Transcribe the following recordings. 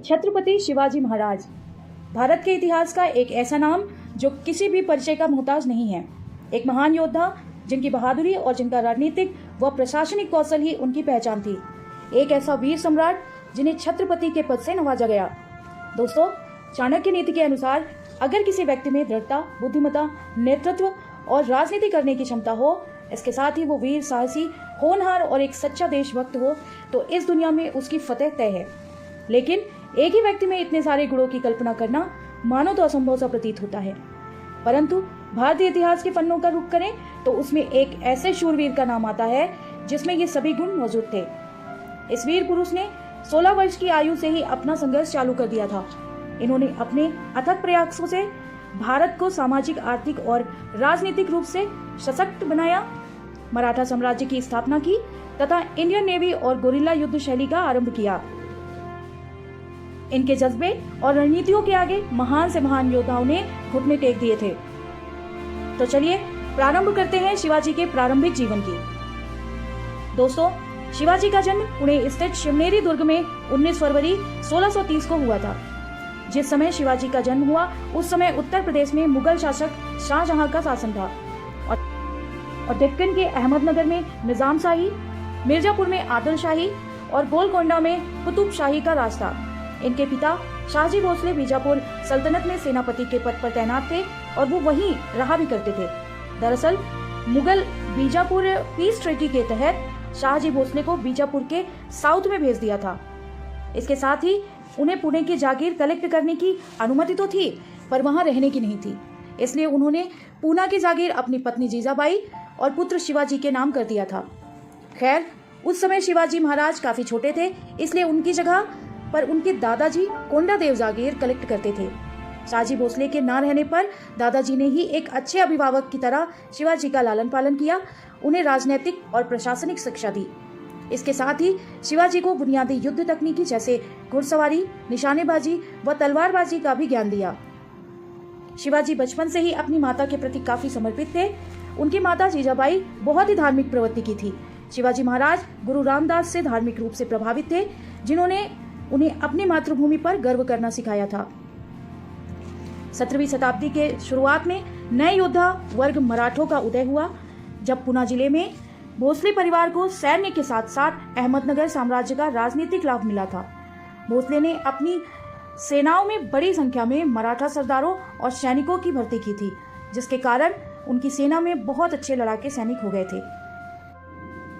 छत्रपति शिवाजी महाराज भारत के इतिहास का एक ऐसा नाम जो किसी भी परिचय का मोहताज नहीं है। एक महान योद्धा जिनकी बहादुरी और जिनका राजनीतिक व प्रशासनिक कौशल ही उनकी पहचान थी। एक ऐसा वीर सम्राट जिन्हें छत्रपति के पद से नवाजा गया। दोस्तों, चाणक्य नीति के अनुसार अगर किसी व्यक्ति में दृढ़ता, बुद्धिमत्ता, नेतृत्व और राजनीति करने की क्षमता हो, इसके साथ ही वो वीर, साहसी, होनहार और एक सच्चा देशभक्त हो, तो इस दुनिया में उसकी फतेह तय है। लेकिन एक ही व्यक्ति में इतने सारे गुणों की कल्पना करना मानो तो असंभव सा प्रतीत होता है। परंतु भारतीय इतिहास के पन्नों का रुख करें तो उसमें एक ऐसे शूरवीर का नाम आता है जिसमें ये सभी गुण मौजूद थे। इस वीर पुरुष ने 16 वर्ष की आयु से ही अपना संघर्ष चालू कर दिया था। इन्होंने अपने अथक प्रयासों से भारत को सामाजिक, आर्थिक और राजनीतिक रूप से सशक्त बनाया, मराठा साम्राज्य की स्थापना की तथा इंडियन नेवी और गोरिल्ला युद्ध शैली का आरंभ किया। इनके जज्बे और रणनीतियों के आगे महान से महान योद्धाओं ने घुटने टेक दिए थे। तो चलिए प्रारंभ करते हैं शिवाजी के प्रारंभिक जीवन की। दोस्तों, शिवाजी का जन्म पुणे स्थित शिवनेरी दुर्ग में 19 फरवरी 1630 को हुआ था। जिस समय शिवाजी का जन्म हुआ उस समय उत्तर प्रदेश में मुगल शासक शाहजहां का शासन था और डेक्कन के अहमदनगर में निजाम शाही, मिर्जापुर में आदिल शाही और गोलकोंडा में कुतुब शाही का राज था। इनके पिता शाहजी भोसले बीजापुर सल्तनत में सेनापति के पद पर तैनात थे और वो वहीं रहा भी करते थे। दरअसल मुगल बीजापुर पीस ट्रीटी के तहत शाहजी भोसले को बीजापुर के साउथ में भेज दिया था। इसके साथ ही उन्हें पुणे की जागीर कलेक्ट करने की अनुमति तो थी, पर वहां रहने की नहीं थी। इसलिए उन्होंने पूना की जागीर अपनी पत्नी जीजाबाई और पुत्र शिवाजी के नाम कर दिया था। खैर, उस समय शिवाजी महाराज काफी छोटे थे, इसलिए उनकी जगह पर उनके दादाजी कोंडादेव जागीर कलेक्ट करते थे। शाहजी भोसले के ना रहने पर दादाजी ने ही एक अच्छे अभिभावक की तरह शिवाजी का लालन पालन किया, उन्हें राजनीतिक और प्रशासनिक शिक्षा दी। इसके साथ ही शिवाजी को बुनियादी युद्ध तकनीकी जैसे घुड़सवारी, निशानेबाजी व तलवारबाजी का भी ज्ञान दिया। शिवाजी बचपन से ही अपनी माता के प्रति काफी समर्पित थे। उनकी माता जीजाबाई बहुत ही धार्मिक प्रवृत्ति की थी। शिवाजी महाराज गुरु रामदास से धार्मिक रूप से प्रभावित थे, जिन्होंने उन्हें अपनी मातृभूमि पर गर्व करना सिखाया था। 17वीं शताब्दी के शुरुआत में नए योद्धा वर्ग मराठों का उदय हुआ, जब पुना जिले में भोसले परिवार को सैन्य के साथ साथ अहमदनगर साम्राज्य का राजनीतिक लाभ मिला था। भोसले ने अपनी सेनाओं में बड़ी संख्या में मराठा सरदारों और सैनिकों की भर्ती की थी, जिसके कारण उनकी सेना में बहुत अच्छे लड़ाके सैनिक हो गए थे।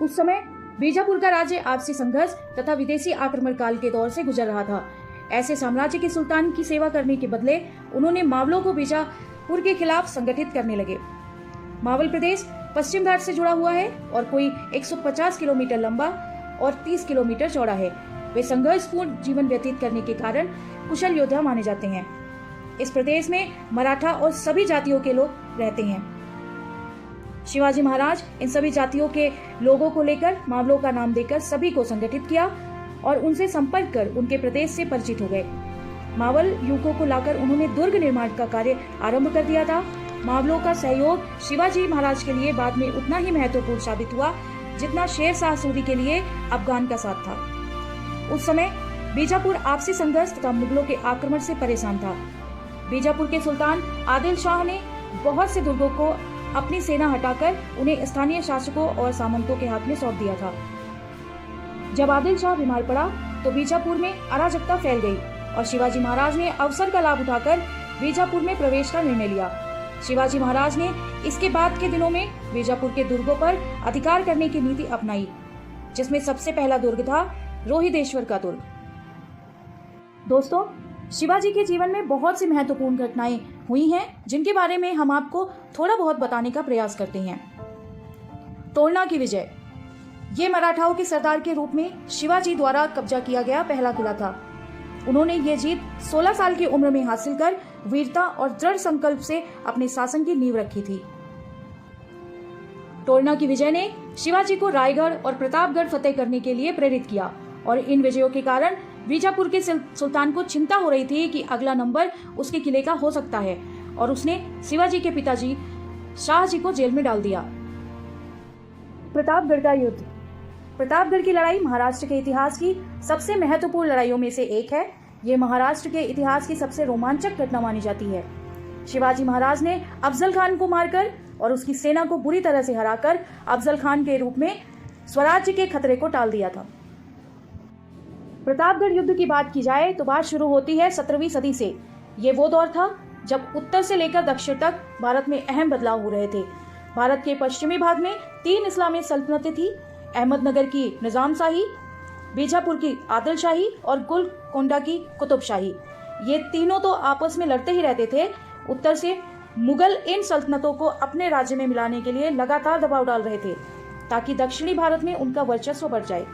उस समय बीजापुर का राज्य आपसी संघर्ष तथा विदेशी आक्रमण काल के दौर से गुजर रहा था। ऐसे साम्राज्य के सुल्तान की सेवा करने के बदले उन्होंने मावलों को बीजापुर के खिलाफ संगठित करने लगे। मावल प्रदेश पश्चिम घाट से जुड़ा हुआ है और कोई 150 किलोमीटर लंबा और 30 किलोमीटर चौड़ा है। वे संघर्षपूर्ण जीवन व्यतीत करने के कारण कुशल योद्धा माने जाते हैं। इस प्रदेश में मराठा और सभी जातियों के लोग रहते हैं। शिवाजी महाराज इन सभी जातियों के लोगों को लेकर मावलों का नाम देकर सभी को संगठित किया और उनसे संपर्क कर उनके प्रदेश से परिचित हो गए। मावल युवकों को लाकर उन्होंने दुर्ग निर्माण का कार्य आरंभ कर दिया था। मावलों का सहयोग शिवाजी महाराज के लिए बाद में उतना ही महत्वपूर्ण साबित हुआ जितना शेर शाह सूरी के लिए अफगान का साथ था। उस समय बीजापुर आपसी संघर्ष तथा मुगलों के आक्रमण से परेशान था। बीजापुर के सुल्तान आदिल शाह ने बहुत से दुर्गों को अपनी सेना हटाकर उन्हें स्थानीय शासकों और सामंतों के हाथ में सौंप दिया था। जब आदिल शाह बीमार पड़ा तो बीजापुर में अराजकता फैल गई और शिवाजी महाराज ने अवसर का लाभ उठाकर बीजापुर में प्रवेश का निर्णय लिया। शिवाजी महाराज ने इसके बाद के दिनों में बीजापुर के दुर्गों पर अधिकार करने की नीति अपनाई, जिसमें सबसे पहला दुर्ग था रोहिदेश्वर का दुर्ग। दोस्तों, शिवाजी के जीवन में बहुत सी महत्वपूर्ण घटनाएं हुई हैं, जिनके बारे में हम आपको थोड़ा बहुत बताने का प्रयास करते हैं। तोरना की विजय, ये मराठाओं के सरदार के रूप में शिवाजी द्वारा कब्जा किया गया पहला किला था। उन्होंने ये जीत 16 साल की उम्र में हासिल कर वीरता और दृढ़ संकल्प से अपने शासन की नींव रखी थी। तोरना की विजय ने शिवाजी को रायगढ़ और प्रतापगढ़ फतेह करने के लिए प्रेरित किया और इन विजयों के कारण बीजापुर के सुल्तान को चिंता हो रही थी कि अगला नंबर उसके किले का हो सकता है और उसने शिवाजी के पिताजी शाहजी को जेल में डाल दिया। प्रतापगढ़ का युद्ध, प्रतापगढ़ की लड़ाई महाराष्ट्र के इतिहास की सबसे महत्वपूर्ण लड़ाइयों में से एक है। ये महाराष्ट्र के इतिहास की सबसे रोमांचक घटना मानी जाती है। शिवाजी महाराज ने अफजल खान को मारकर और उसकी सेना को बुरी तरह से हराकर अफजल खान के रूप में स्वराज्य के खतरे को टाल दिया था। प्रतापगढ़ युद्ध की बात की जाए तो बात शुरू होती है 17वीं सदी से। ये वो दौर था जब उत्तर से लेकर दक्षिण तक भारत में अहम बदलाव हो रहे थे। भारत के पश्चिमी भाग में 3 इस्लामी सल्तनतें थी, अहमदनगर की निजाम शाही, बीजापुर की आदिल शाही और गोलकोंडा की कुतुब शाही। ये तीनों तो आपस में लड़ते ही रहते थे। उत्तर से मुगल इन सल्तनतों को अपने राज्य में मिलाने के लिए लगातार दबाव डाल रहे थे ताकि दक्षिणी भारत में उनका वर्चस्व बढ़ जाए।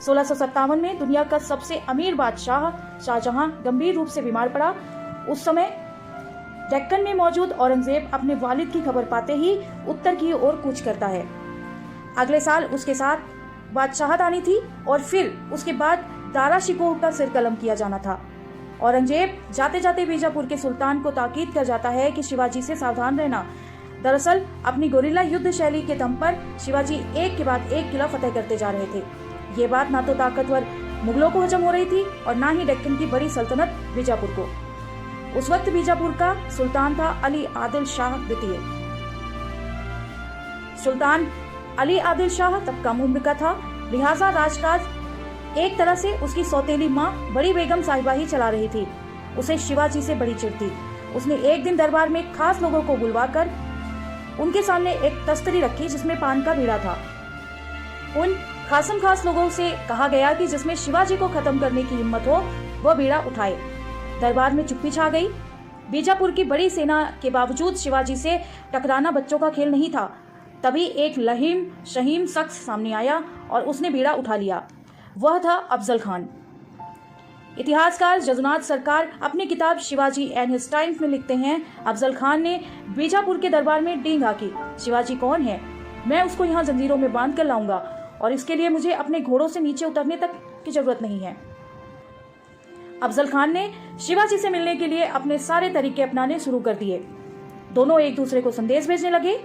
1657 में दुनिया का सबसे अमीर बादशाह शाहजहां गंभीर रूप से बीमार पड़ा। उस समय डेक्कन में मौजूद औरंगजेब अपने वालिद की खबर पाते ही उत्तर की ओर कूच करता है। अगले साल उसके साथ बादशाहत आनी थी और फिर उसके बाद दारा शिकोह का सिर कलम किया जाना था। औरंगजेब जाते जाते बीजापुर के सुल्तान को ताकीद कर जाता है कि शिवाजी से सावधान रहना। दरअसल अपनी गोरिल्ला युद्ध शैली के दम पर शिवाजी एक के बाद एक किला फतेह करते जा रहे थे। ये बात ना तो ताकतवर मुगलों को हजम हो रही थी और ना ही डेक्कन की बड़ी सल्तनत बीजापुर को। उस वक्त बीजापुर का सुल्तान था अली आदिल शाह द्वितीय। सुल्तान अली आदिल शाह तब कम उम्र का था, लिहाजा राजकाज एक तरह से उसकी सौतेली माँ बड़ी बेगम साहिबा ही चला रही थी। उसे शिवाजी से बड़ी चिढ़ थी। उसने एक दिन दरबार में खास लोगों को बुलवाकर उनके सामने एक तस्तरी रखी जिसमें पान का बीड़ा था। उन खास लोगों से कहा गया कि जिसमें शिवाजी को खत्म करने की हिम्मत हो वह बीड़ा उठाए। दरबार में चुप्पी छा गई। बीजापुर की बड़ी सेना के बावजूद शिवाजी से टकराना बच्चों का खेल नहीं था। तभी एक लहीम शहीम शख्स सामने आया और उसने बीड़ा उठा लिया। वह था अफजल खान। इतिहासकार जदुनाथ सरकार अपनी किताब शिवाजी एंड हिज टाइम्स में लिखते हैं, अफजल खान ने बीजापुर के दरबार में डींग हाकी। शिवाजी कौन है? मैं उसको यहाँ जंजीरों में बांध कर लाऊंगा और इसके लिए मुझे अपने घोड़ों से नीचे उतरने तक की जरूरत नहीं है। अफजल खान ने शिवाजी से मिलने के लिए अपने सारे तरीके अपनाने शुरू कर दिए। दोनों एक दूसरे को संदेश भेजने लगे।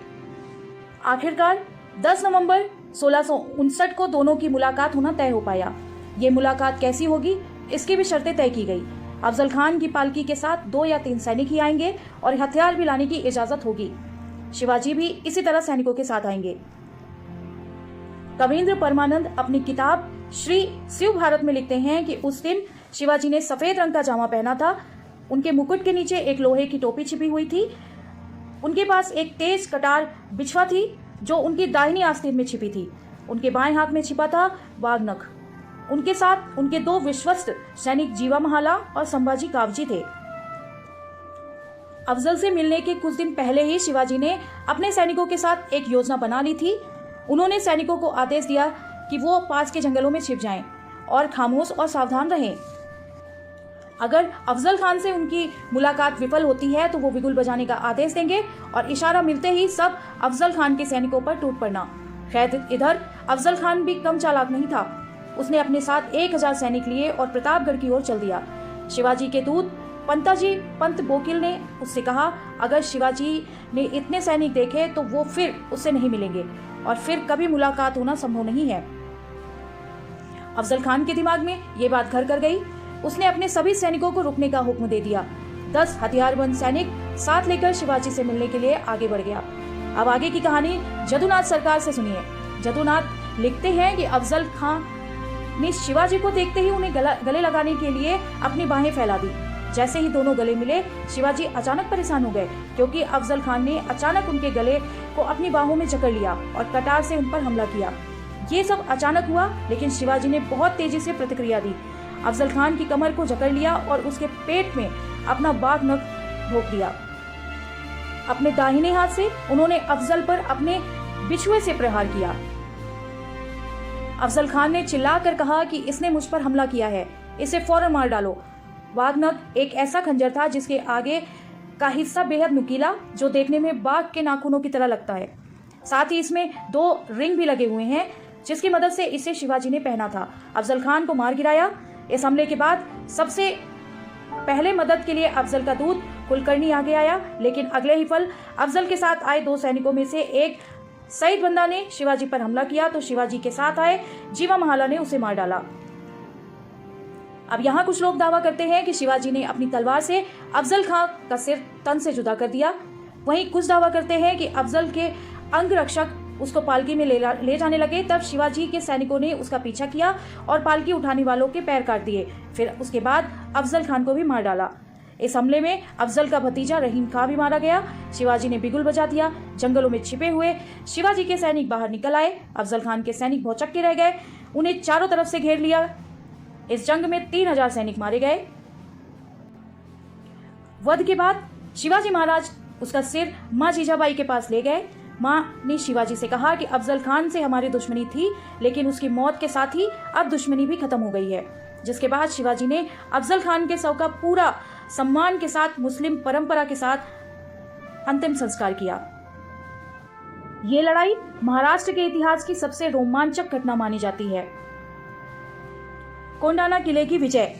आखिरकार 10 नवंबर 1659 को दोनों की मुलाकात होना तय हो पाया। ये मुलाकात कैसी होगी इसकी भी शर्तें तय की गई। अफजल खान की पालकी के साथ 2 या 3 सैनिक ही आएंगे और हथियार भी लाने की इजाजत होगी। शिवाजी भी इसी तरह सैनिकों के साथ आएंगे। कवींद्र परमानंद अपनी किताब श्री शिव भारत में लिखते हैं कि उस दिन शिवाजी ने सफेद रंग का जामा पहना था। उनके मुकुट के नीचे एक लोहे की टोपी छिपी हुई थी। उनके पास एक तेज कटार बिछवा थी जो उनकी दाहिनी आस्तीन में छिपी थी। उनके बाएं हाथ में छिपा था वाघनख। उनके साथ उनके 2 विश्वस्त सैनिक जीवा महाला और संभाजी कावजी थे। अफजल से मिलने के कुछ दिन पहले ही शिवाजी ने अपने सैनिकों के साथ एक योजना बना ली थी। उन्होंने सैनिकों को आदेश दिया कि वो पास के जंगलों में छिप जाएं और खामोश और सावधान रहें। अगर अफजल खान से उनकी मुलाकात विफल होती है तो वो बिगुल बजाने का आदेश देंगे और इशारा मिलते ही सब अफजल खान के सैनिकों पर टूट पड़ना। खैर इधर अफजल खान भी कम चालाक नहीं था। उसने अपने साथ 1000 सैनिक लिए और प्रतापगढ़ की ओर चल दिया। शिवाजी के दूत पंताजी पंत बोकिल ने उससे कहा, अगर शिवाजी ने इतने सैनिक देखे तो वो फिर उससे नहीं मिलेंगे और फिर कभी मुलाकात होना संभव नहीं है। अफजल खान के दिमाग में ये बात घर कर गई। उसने अपने सभी सैनिकों को रुकने का हुक्म दे दिया। 10 हथियारबंद सैनिक साथ लेकर शिवाजी से मिलने के लिए आगे बढ़ गया। अब आगे की कहानी जदुनाथ सरकार से सुनिए। जदुनाथ लिखते हैं कि अफजल खान ने शिवाजी को देखते ही उन्हें गले लगाने के लिए अपनी बाहें फैला दी। जैसे ही दोनों गले मिले शिवाजी अचानक परेशान हो गए क्योंकि अफजल खान ने अचानक उनके गले को अपनी बाहों में जकड़ लिया और कटार से उन पर हमला किया। ये सब अचानक हुआ लेकिन शिवाजी ने बहुत तेजी से प्रतिक्रिया दी। अफजल खान की कमर को जकड़ लिया और उसके पेट में अपना बाघ नख भोंक दिया। अपने दाहिने हाथ से उन्होंने अफजल पर अपने बिछुए से प्रहार किया। अफजल खान ने चिल्लाकर कहा कि इसने मुझ पर हमला किया है, इसे फौरन मार डालो। वाघनख एक ऐसा खंजर था जिसके आगे का हिस्सा बेहद नुकीला, जो देखने में बाघ के नाखूनों की तरह लगता है। साथ ही इसमें 2 रिंग भी लगे हुए हैं जिसकी मदद से इसे शिवाजी ने पहना था। अफजल खान को मार गिराया। इस हमले के बाद सबसे पहले मदद के लिए अफजल का दूत कुलकर्णी आगे आया, लेकिन अगले ही पल अफजल के साथ आए 2 सैनिकों में से एक सईद बंदा ने शिवाजी पर हमला किया तो शिवाजी के साथ आए जीवा महाला ने उसे मार डाला। अब यहाँ कुछ लोग दावा करते हैं कि शिवाजी ने अपनी तलवार से अफजल खां का सिर तन से जुदा कर दिया। वहीं कुछ दावा करते हैं कि अफजल के अंगरक्षक उसको पालकी में ले जाने लगे, तब शिवाजी के सैनिकों ने उसका पीछा किया और पालकी उठाने वालों के पैर काट दिए। फिर उसके बाद अफजल खान को भी मार डाला। इस हमले में अफजल का भतीजा रहीम खां भी मारा गया। शिवाजी ने बिगुल बजा दिया। जंगलों में छिपे हुए शिवाजी के सैनिक बाहर निकल आए। अफजल खान के सैनिक भौचक्के रह गए। उन्हें चारों तरफ से घेर लिया। इस जंग में 3000 सैनिक मारे गए। वध के बाद शिवाजी महाराज उसका सिर माँ जीजाबाई के पास ले गए। माँ ने शिवाजी से कहा कि अफजल खान से हमारी दुश्मनी थी, लेकिन उसकी मौत के साथ ही अब दुश्मनी भी खत्म हो गई है। जिसके बाद शिवाजी ने अफजल खान के शव का पूरा सम्मान के साथ मुस्लिम परंपरा के साथ अंतिम संस्कार किया। ये लड़ाई महाराष्ट्र के इतिहास की सबसे रोमांचक घटना मानी जाती है। कोंडाना किले की विजय।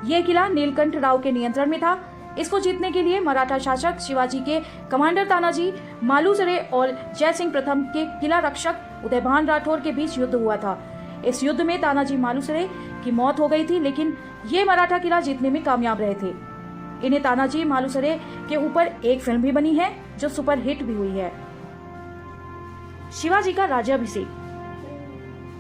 यह किला नीलकंठ राव के नियंत्रण में था। इसको जीतने के लिए मराठा शासक शिवाजी के कमांडर तानाजी मालुसरे और जयसिंह प्रथम के किला रक्षक उदयभान राठौर के बीच युद्ध हुआ था। इस युद्ध में तानाजी मालुसरे की मौत हो गई थी, लेकिन ये मराठा किला जीतने में कामयाब रहे थे। इन्हें तानाजी मालुसरे के ऊपर एक फिल्म भी बनी है जो सुपर हिट भी हुई है। शिवाजी का राज्याभिषेक।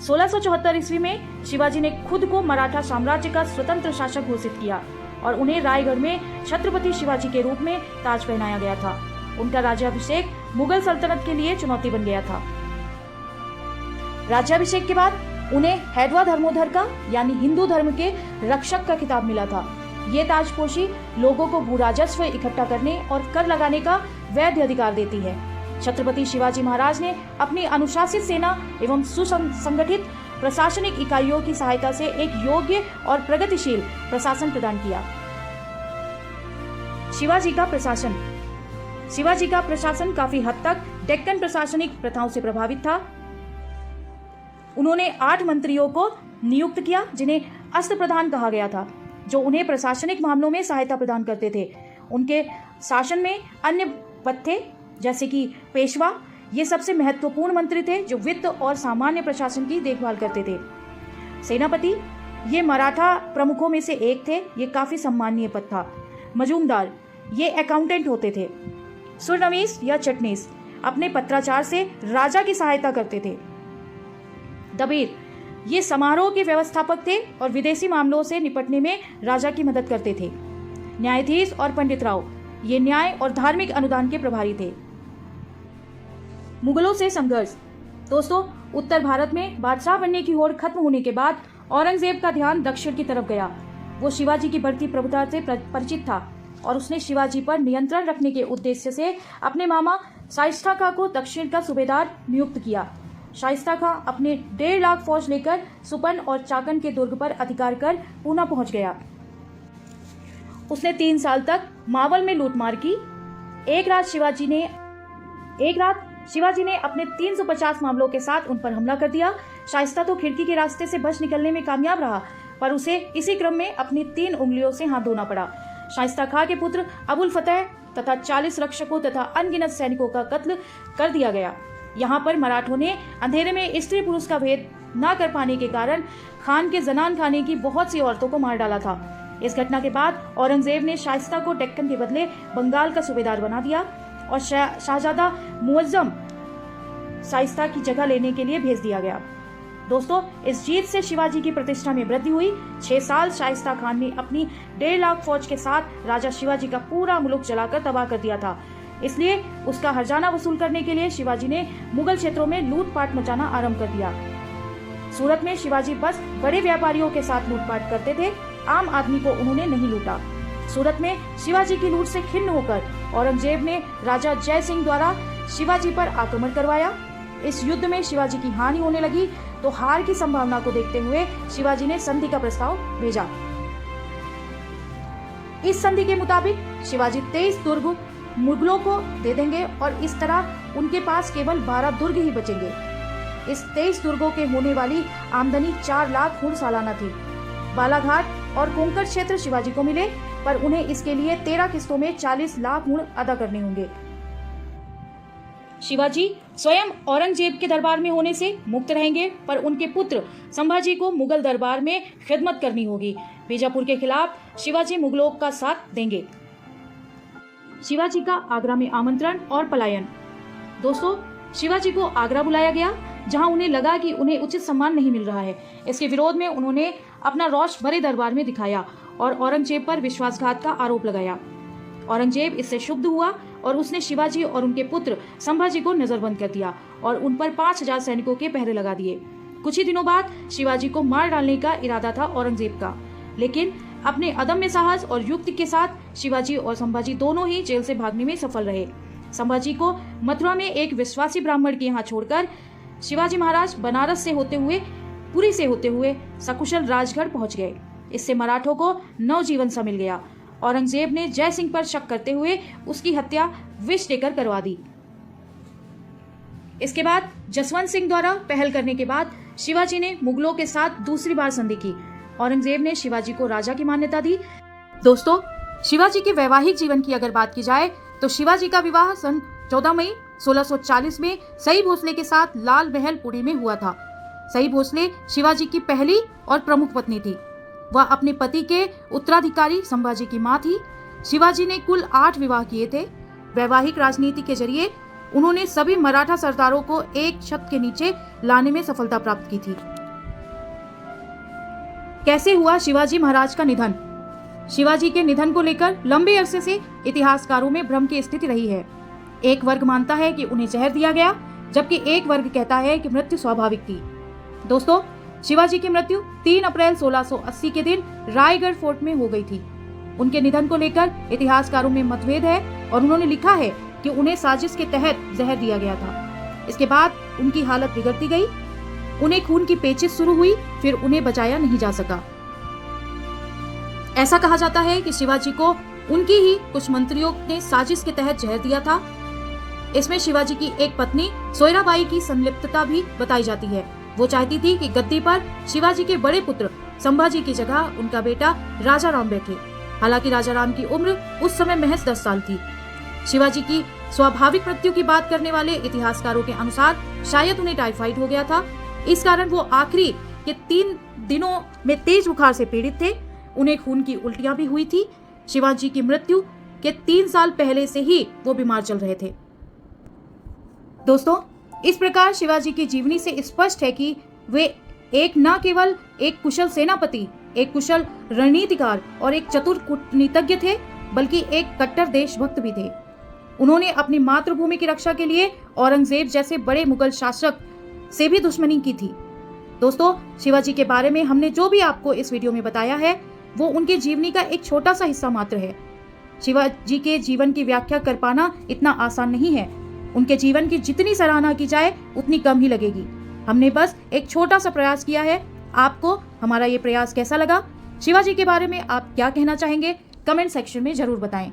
1674 ईस्वी में शिवाजी ने खुद को मराठा साम्राज्य का स्वतंत्र शासक घोषित किया और उन्हें रायगढ़ में छत्रपति शिवाजी के रूप में ताज पहनाया गया था। उनका राज्याभिषेक मुगल सल्तनत के लिए चुनौती बन गया था। राज्याभिषेक के बाद उन्हें हैदवा धर्मोधर का यानी हिंदू धर्म के रक्षक का खिताब मिला था। ये ताजपोशी लोगों को भूराजस्व इकट्ठा करने और कर लगाने का वैध अधिकार देती है। छत्रपति शिवाजी महाराज ने अपनी अनुशासित सेना एवं सुसंगठित प्रशासनिक इकाइयों की सहायता से एक योग्य और प्रगतिशील प्रशासन प्रदान किया। शिवाजी का प्रशासन। शिवाजी का प्रशासन काफी हद तक डेक्कन प्रशासनिक प्रथाओं से प्रभावित था। उन्होंने 8 मंत्रियों को नियुक्त किया, जिन्हें अस्त्र प्रधान कहा गया था, जो उन्हें प्रशासनिक मामलों में सहायता प्रदान करते थे। उनके शासन में अन्य पद थे, जैसे कि पेशवा। ये सबसे महत्वपूर्ण मंत्री थे जो वित्त और सामान्य प्रशासन की देखभाल करते थे। सेनापति, ये मराठा प्रमुखों में से एक थे। ये काफी सम्मानीय पद था। मजूमदार, ये अकाउंटेंट होते थे। सुरनवीस या चटनीस अपने पत्राचार से राजा की सहायता करते थे। दबीर, ये समारोह के व्यवस्थापक थे और विदेशी मामलों से निपटने में राजा की मदद करते थे। न्यायाधीश और पंडित राव, ये न्याय और धार्मिक अनुदान के प्रभारी थे। मुगलों से संघर्ष। दोस्तों, उत्तर भारत में बादशाह बनने की होड़ खत्म होने के बाद औरंगजेब का ध्यान दक्षिण की तरफ गया। वो शिवाजी की बढ़ती प्रभुता से परिचित था और उसने शिवाजी पर नियंत्रण रखने के उद्देश्य से अपने मामा शाइस्ता खां को दक्षिण का सूबेदार नियुक्त किया। शाइस्ता खां अपने 1.5 लाख फौज लेकर सुपन और चाकन के दुर्ग पर अधिकार कर पूना पहुंच गया। उसने 3 साल तक मावल में लूटमार की। एक रात शिवाजी ने अपने 350 मामलों के साथ उन पर हमला कर दिया। शाइस्ता तो खिड़की के रास्ते से बच निकलने में कामयाब रहा, पर उसे इसी क्रम में अपनी 3 उंगलियों से हाथ धोना पड़ा। शाइस्ता खां के पुत्र अबुल फतेह तथा 40 रक्षकों तथा अनगिनत सैनिकों का कत्ल कर दिया गया। यहाँ पर मराठों ने अंधेरे में स्त्री पुरुष का भेद न कर पाने के कारण खान के जनान खाने की बहुत सी औरतों को मार डाला था। इस घटना के बाद औरंगजेब ने शाइस्ता को डेक्कन के बदले बंगाल का सूबेदार बना दिया और शाहजादा मुअज्जम शाइस्ता की जगह लेने के लिए भेज दिया गया। दोस्तों, इस जीत से शिवाजी की प्रतिष्ठा में वृद्धि हुई। 6 साल शाइस्ता खान ने अपनी 1.5 लाख फौज के साथ राजा शिवाजी का पूरा मुल्क जलाकर तबाह कर दिया था। इसलिए उसका हर्जाना वसूल करने के लिए शिवाजी ने मुगल क्षेत्रों में लूटपाट मचाना आरंभ कर दिया। सूरत में शिवाजी बस बड़े व्यापारियों के साथ लूटपाट करते थे, आम आदमी को उन्होंने नहीं लूटा। सूरत में शिवाजी की लूट से खिन्न होकर औरंगजेब ने राजा जय सिंह द्वारा शिवाजी पर आक्रमण करवाया। इस युद्ध में शिवाजी की हानि होने लगी तो हार की संभावना को देखते हुए शिवाजी ने संधि का प्रस्ताव भेजा। इस संधि के मुताबिक शिवाजी 23 दुर्ग मुगलों को दे देंगे और इस तरह उनके पास केवल 12 दुर्ग ही बचेंगे। इस 23 दुर्गों के होने वाली आमदनी 4 लाख हुण सालाना थी। बालाघाट और कोंकण क्षेत्र शिवाजी को मिले, पर उन्हें इसके लिए 13 किस्तों में 40 लाख हुण अदा करने होंगे। शिवाजी स्वयं औरंगजेब के दरबार में होने से मुक्त रहेंगे, पर उनके पुत्र संभाजी को मुगल दरबार में खिदमत करनी होगी। बीजापुर के खिलाफ शिवाजी मुगलों का साथ देंगे। शिवाजी का आगरा में आमंत्रण और पलायन। दोस्तों, शिवाजी को आगरा बुलाया गया, जहां उन्हें लगा कि उन्हें उचित सम्मान नहीं मिल रहा है। इसके विरोध में उन्होंने अपना रोष बड़े दरबार में दिखाया और औरंगजेब पर विश्वासघात का आरोप लगाया। औरंगजेब इससे क्षुब्ध हुआ और उसने शिवाजी और उनके पुत्र संभाजी को नजरबंद कर दिया और उन पर 5000 सैनिकों के पहरे लगा दिए। कुछ ही दिनों बाद शिवाजी को मार डालने का इरादा था औरंगजेब का, लेकिन अपने अदम्य साहस और युक्ति के साथ शिवाजी और संभाजी दोनों ही जेल से भागने में सफल रहे। संभाजी को मथुरा में एक विश्वासी ब्राह्मण के यहाँ छोड़कर शिवाजी महाराज बनारस से होते हुए पुरी से होते हुए सकुशल राजगढ़ पहुंच गए। इससे मराठों को नवजीवन सा मिल गया। औरंगजेब ने जय सिंह पर शक करते हुए उसकी हत्या विष देकर करवा दी। इसके बाद जसवंत सिंह द्वारा पहल करने के बाद शिवाजी ने मुगलों के साथ दूसरी बार संधि की। औरंगजेब ने शिवाजी को राजा की मान्यता दी। दोस्तों, शिवाजी के वैवाहिक जीवन की अगर बात की जाए तो शिवाजी का विवाह सन 14 मई 1640 में सई भोसले के साथ लाल महल पुणे में हुआ था। सई भोसले शिवाजी की पहली और प्रमुख पत्नी थी। वह अपने पति के उत्तराधिकारी संभाजी की मां थी। शिवाजी ने कुल 8 विवाह किए थे। वैवाहिक राजनीति के जरिए उन्होंने सभी मराठा सरदारों को एक छत के नीचे लाने में सफलता प्राप्त की थी। कैसे हुआ शिवाजी महाराज का निधन? शिवाजी के निधन को लेकर लंबे अरसे से इतिहासकारों में भ्रम की स्थिति रही है। एक वर्ग मानता है कि उन्हें जहर दिया गया, जबकि एक वर्ग कहता है कि मृत्यु स्वाभाविक थी। दोस्तों, शिवाजी की मृत्यु 3 अप्रैल 1680 के दिन रायगढ़ फोर्ट में हो गई थी। उनके निधन को लेकर इतिहासकारों में मतभेद है और उन्होंने लिखा है कि उन्हें साजिश के तहत जहर दिया गया था। इसके बाद उनकी हालत बिगड़ती गई, उन्हें खून की पेचिश शुरू हुई, फिर उन्हें बचाया नहीं जा सका। ऐसा कहा जाता है कि शिवाजी को उनकी ही कुछ मंत्रियों ने साजिश के तहत जहर दिया था। इसमें शिवाजी की एक पत्नी सोयराबाई की संलिप्तता भी बताई जाती है। वो चाहती थी कि गद्दी पर शिवाजी के बड़े पुत्र संभाजी की जगह उनका बेटा राजा राम बैठे। हालांकि राजा राम की उम्र उस समय महज 10 साल थी। शिवाजी की स्वाभाविक मृत्यु की बात करने वाले इतिहासकारों के अनुसार शायद उन्हें टाइफाइड हो गया था। इस कारण वो आखिरी के 3 दिनों में तेज बुखार से पीड़ित थे। उन्हें खून की उल्टियां भी हुई थी। शिवाजी की मृत्यु के 3 साल पहले से ही वो बीमार चल रहे थे। दोस्तों, इस प्रकार शिवाजी की जीवनी से स्पष्ट है कि वे न केवल एक कुशल सेनापति, एक कुशल रणनीतिकार और एक चतुर कूटनीतिज्ञ थे, बल्कि एक कट्टर देशभक्त भी थे। उन्होंने अपनी मातृभूमि की रक्षा के लिए औरंगजेब जैसे बड़े मुगल शासक से भी दुश्मनी की थी। दोस्तों, शिवाजी के बारे में हमने जो भी आपको इस वीडियो में बताया है वो उनके जीवनी का एक छोटा सा हिस्सा मात्र है। शिवाजी के जीवन की व्याख्या कर पाना इतना आसान नहीं है। उनके जीवन की जितनी सराहना की जाए उतनी कम ही लगेगी। हमने बस एक छोटा सा प्रयास किया है। आपको हमारा ये प्रयास कैसा लगा? शिवाजी के बारे में आप क्या कहना चाहेंगे? कमेंट सेक्शन में जरूर बताएं।